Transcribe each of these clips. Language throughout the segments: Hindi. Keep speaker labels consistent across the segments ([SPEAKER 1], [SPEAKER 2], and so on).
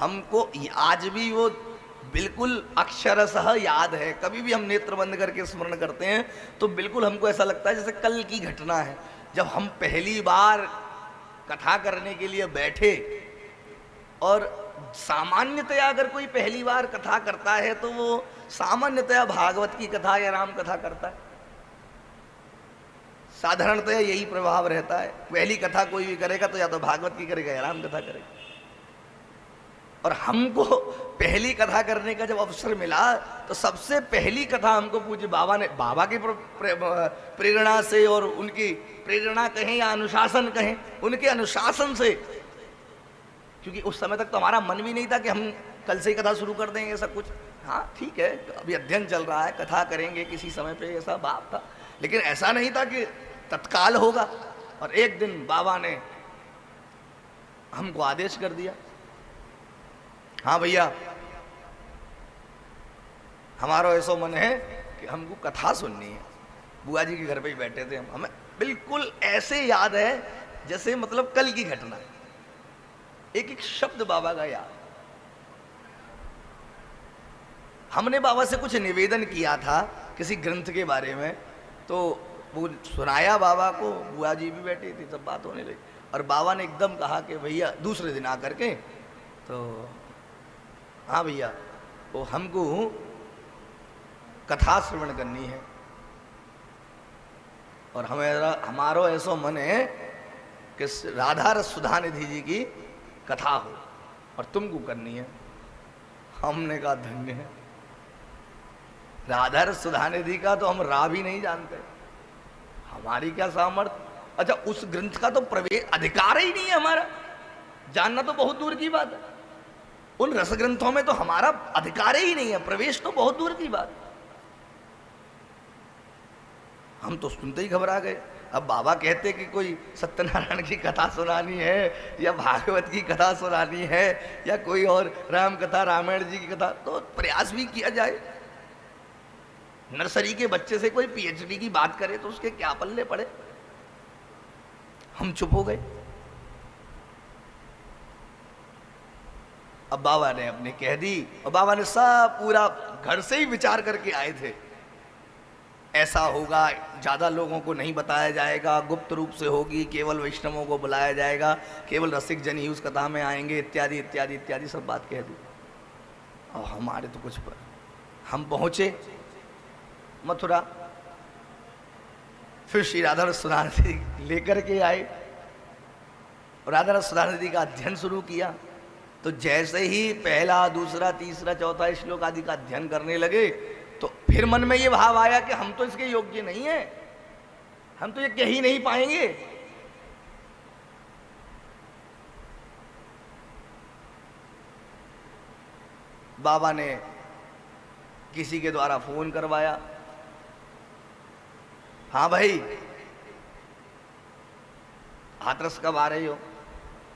[SPEAKER 1] हमको आज भी वो बिल्कुल अक्षरशः याद है। कभी भी हम नेत्र बंद करके स्मरण करते हैं तो बिल्कुल हमको ऐसा लगता है जैसे कल की घटना है। जब हम पहली बार कथा करने के लिए बैठे, और सामान्यतया अगर कोई पहली बार कथा करता है तो वो सामान्यतया भागवत की कथा या राम कथा करता है। साधारणतया यही प्रभाव रहता है। पहली कथा कोई भी करेगा तो या तो भागवत की करेगा या राम कथा करेगा। और हमको पहली कथा करने का जब अवसर मिला तो सबसे पहली कथा हमको पूज्य बाबा ने, बाबा की प्रेरणा से, और उनकी प्रेरणा कहें या अनुशासन कहें, उनके अनुशासन से, क्योंकि उस समय तक तो हमारा मन भी नहीं था कि हम कल से ही कथा शुरू कर देंगे सब कुछ। हाँ ठीक है, अभी अध्ययन चल रहा है, कथा करेंगे किसी समय पे, ऐसा भाव था। लेकिन ऐसा नहीं था कि तत्काल होगा। और एक दिन बाबा ने हमको आदेश कर दिया, हाँ भैया हमारा ऐसा मन है कि हमको कथा सुननी है। बुआ जी के घर पे ही बैठे थे हम, हमें बिल्कुल ऐसे याद है जैसे मतलब कल की घटना, एक एक शब्द बाबा का याद। हमने बाबा से कुछ निवेदन किया था किसी ग्रंथ के बारे में, तो वो सुनाया बाबा को, बुआ जी भी बैठी थी, सब बात होने लगी। और बाबा ने एकदम कहा कि भैया दूसरे दिन आकर के, तो हाँ भैया वो हमको कथा श्रवण करनी है, और हमारो ऐसा मन है कि राधा रस सुधा निधि जी की कथा हो और तुमको करनी है। हमने कहा धन्य है, राधा रस सुधा निधि का तो हम रा भी नहीं जानते, हमारी क्या सामर्थ्य। अच्छा, उस ग्रंथ का तो प्रवेश अधिकार ही नहीं है हमारा, जानना तो बहुत दूर की बात है। उन रस ग्रंथों में तो हमारा अधिकार ही नहीं है, प्रवेश तो बहुत दूर की बात। हम तो सुनते ही घबरा गए। अब बाबा कहते कि कोई सत्यनारायण की कथा सुनानी है या भागवत की कथा सुनानी है या कोई और राम कथा, रामायण जी की कथा, तो प्रयास भी किया जाए। नर्सरी के बच्चे से कोई पीएचडी की बात करे तो उसके क्या पल्ले पड़े। हम चुप हो गए। अब बाबा ने अपने कह दी, और बाबा ने सब पूरा घर से ही विचार करके आए थे, ऐसा होगा, ज़्यादा लोगों को नहीं बताया जाएगा, गुप्त रूप से होगी, केवल वैष्णवों को बुलाया जाएगा, केवल रसिक जन ही उस कथा में आएंगे, इत्यादि इत्यादि इत्यादि सब बात कह दी। और हमारे तो कुछ पर हम पहुँचे मथुरा, फिर श्री राधा रस सुधा निधि लेकर के आए, और राधा रस सुधा निधि का अध्ययन शुरू किया। तो जैसे ही पहला, दूसरा, तीसरा, चौथा श्लोक आदि का अध्ययन करने लगे तो फिर मन में ये भाव आया कि हम तो इसके योग्य नहीं है, हम तो ये कह ही नहीं पाएंगे। बाबा ने किसी के द्वारा फोन करवाया, हाँ भाई हाथरस कब आ रही हो,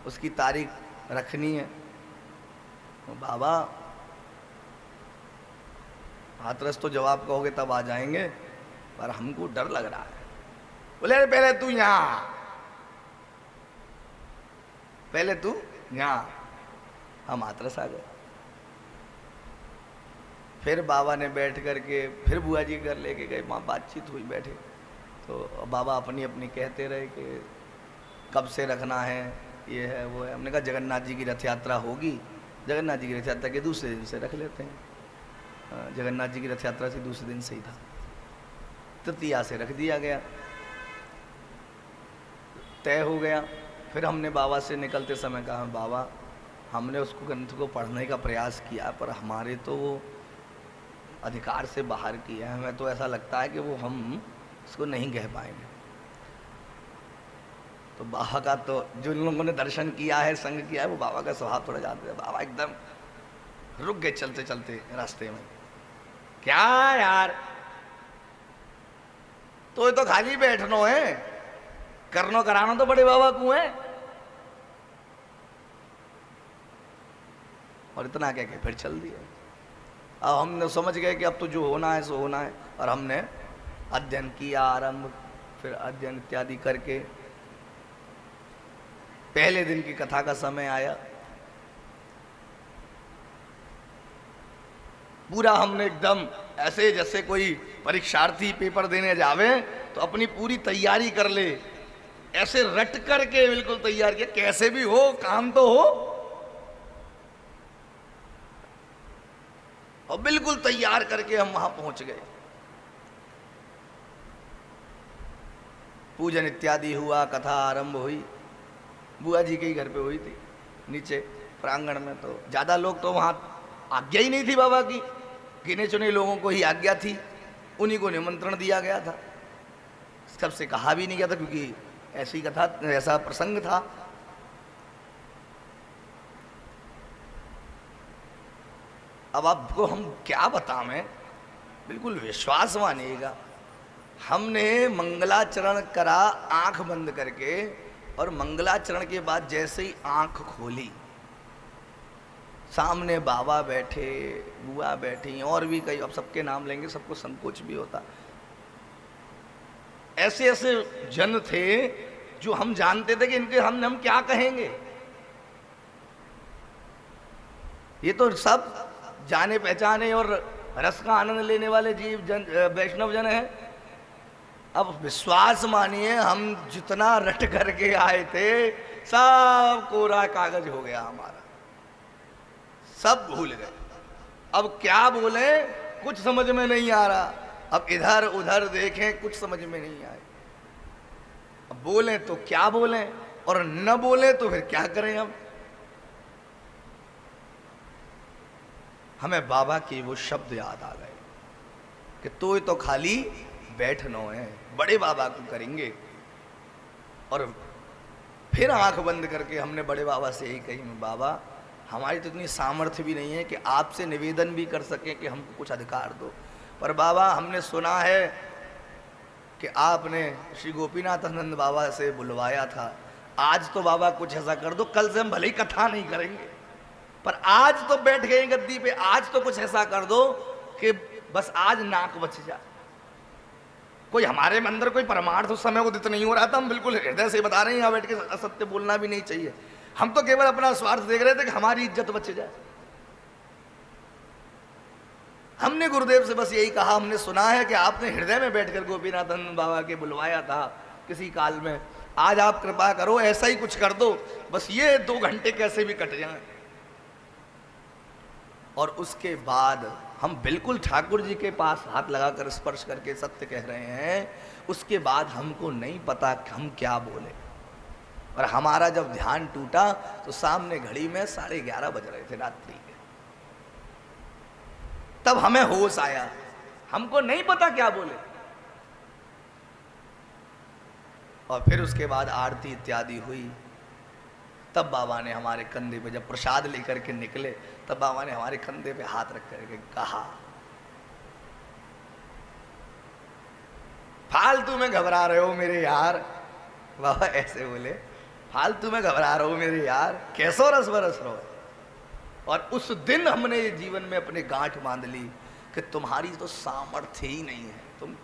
[SPEAKER 1] उसकी तारीख रखनी है। तो बाबा हाथरस तो जवाब कहोगे तब आ जाएंगे, पर हमको डर लग रहा है। बोले पहले तू यहां, पहले तू यहां। हम हाथरस आ गए। फिर बाबा ने बैठ करके फिर बुआ जी घर लेके गए, वहाँ बातचीत हुई, बैठे तो बाबा अपनी अपनी कहते रहे कि कब से रखना है, ये है वो है। हमने कहा जगन्नाथ जी की रथ यात्रा होगी, जगन्नाथ जी की रथ यात्रा के दूसरे दिन से रख लेते हैं। जगन्नाथ जी की रथ यात्रा से दूसरे दिन से ही था, तृतीया से रख दिया गया, तय हो गया। फिर हमने बाबा से निकलते समय कहा, बाबा हमने उसको ग्रंथ को पढ़ने का प्रयास किया पर हमारे तो वो अधिकार से बाहर किया है, हमें तो ऐसा लगता है कि वो हम इसको नहीं कह पाएंगे। तो बाबा का तो जो लोगों ने दर्शन किया है, संग किया है, वो बाबा का स्वभाव थोड़ा जानते हैं। बाबा एकदम रुक गए चलते चलते रास्ते में, क्या यार तो ये तो खाली बैठनो है, करनो कराना तो बड़े बाबा को है। और इतना कह के फिर चल दिया। अब हमने समझ गए कि अब तो जो होना है सो होना है, और हमने अध्ययन किया आरंभ। फिर अध्ययन इत्यादि करके पहले दिन की कथा का समय आया। पूरा हमने एकदम ऐसे जैसे कोई परीक्षार्थी पेपर देने जावे तो अपनी पूरी तैयारी कर ले, ऐसे रट करके बिल्कुल तैयार किया, कैसे भी हो काम तो हो, और बिल्कुल तैयार करके हम वहां पहुंच गए। पूजन इत्यादि हुआ, कथा आरंभ हुई, बुआ जी के ही घर पे हुई थी नीचे प्रांगण में। तो ज्यादा लोग तो वहां आज्ञा ही नहीं थी बाबा की, गिने चुने लोगों को ही आज्ञा थी, उन्हीं को निमंत्रण दिया गया था, सबसे कहा भी नहीं गया था क्योंकि ऐसी कथा ऐसा प्रसंग था। अब आपको हम क्या बताएं, बिल्कुल विश्वास मानिएगा, हमने मंगलाचरण करा आंख बंद करके, और मंगलाचरण के बाद जैसे ही आंख खोली सामने बाबा बैठे, बुआ बैठी, और भी कई, अब सबके नाम लेंगे सबको संकोच भी होता, ऐसे ऐसे जन थे जो हम जानते थे कि इनके हम क्या कहेंगे, ये तो सब जाने पहचाने और रस का आनंद लेने वाले जीव जन, वैष्णव जन हैं। अब विश्वास मानिए, हम जितना रट करके आए थे सब कोरा कागज हो गया हमारा, सब भूल गए। अब क्या बोले कुछ समझ में नहीं आ रहा, अब इधर उधर देखें कुछ समझ में नहीं आए, अब बोले तो क्या बोले और न बोले तो फिर क्या करें। अब हमें बाबा की वो शब्द याद आ गए कि तो खाली बैठनो है, बड़े बाबा को करेंगे। और फिर आंख बंद करके हमने बड़े बाबा से यही कही, बाबा हमारी तो इतनी सामर्थ्य भी नहीं है कि आपसे निवेदन भी कर सके कि हमको कुछ अधिकार दो, पर बाबा हमने सुना है कि आपने श्री गोपीनाथानंद बाबा से बुलवाया था, आज तो बाबा कुछ ऐसा कर दो, कल से हम भले ही कथा नहीं करेंगे पर आज तो बैठ गए गद्दी पे, आज तो कुछ ऐसा कर दो कि बस आज नाक बच जाए। कोई हमारे में अंदर कोई परमार्थ उस समय उदित नहीं हो रहा था, हम बिल्कुल हृदय से बता रहे हैं, यहाँ बैठ के असत्य बोलना भी नहीं चाहिए, हम तो केवल अपना स्वार्थ देख रहे थे कि हमारी इज्जत बच जाए। हमने गुरुदेव से बस यही कहा, हमने सुना है कि आपने हृदय में बैठकर गोपीनाथानंद बाबा के बुलवाया था किसी काल में, आज आप कृपा करो ऐसा ही कुछ कर दो, बस ये 2 घंटे कैसे भी कट जाएं। और उसके बाद हम बिल्कुल ठाकुर जी के पास हाथ लगाकर स्पर्श करके सत्य कह रहे हैं, उसके बाद हमको नहीं पता कि हम क्या बोले। और हमारा जब ध्यान टूटा तो सामने घड़ी में 11:30 बज रहे थे रात्रि के, तब हमें होश आया, हमको नहीं पता क्या बोले। और फिर उसके बाद आरती इत्यादि हुई, तब बाबा ने हमारे कंधे पे, जब प्रसाद लेकर के निकले तब बाबा ने हमारे कंधे पे हाथ रख करके कहा, फालतू में घबरा रहे हो मेरे यार। बाबा ऐसे बोले, फालतू में घबरा रहे हो मेरे यार, कैसो रस बरस रहो। और उस दिन हमने ये जीवन में अपने गांठ बांध ली कि तुम्हारी तो सामर्थ्य ही नहीं है, तुम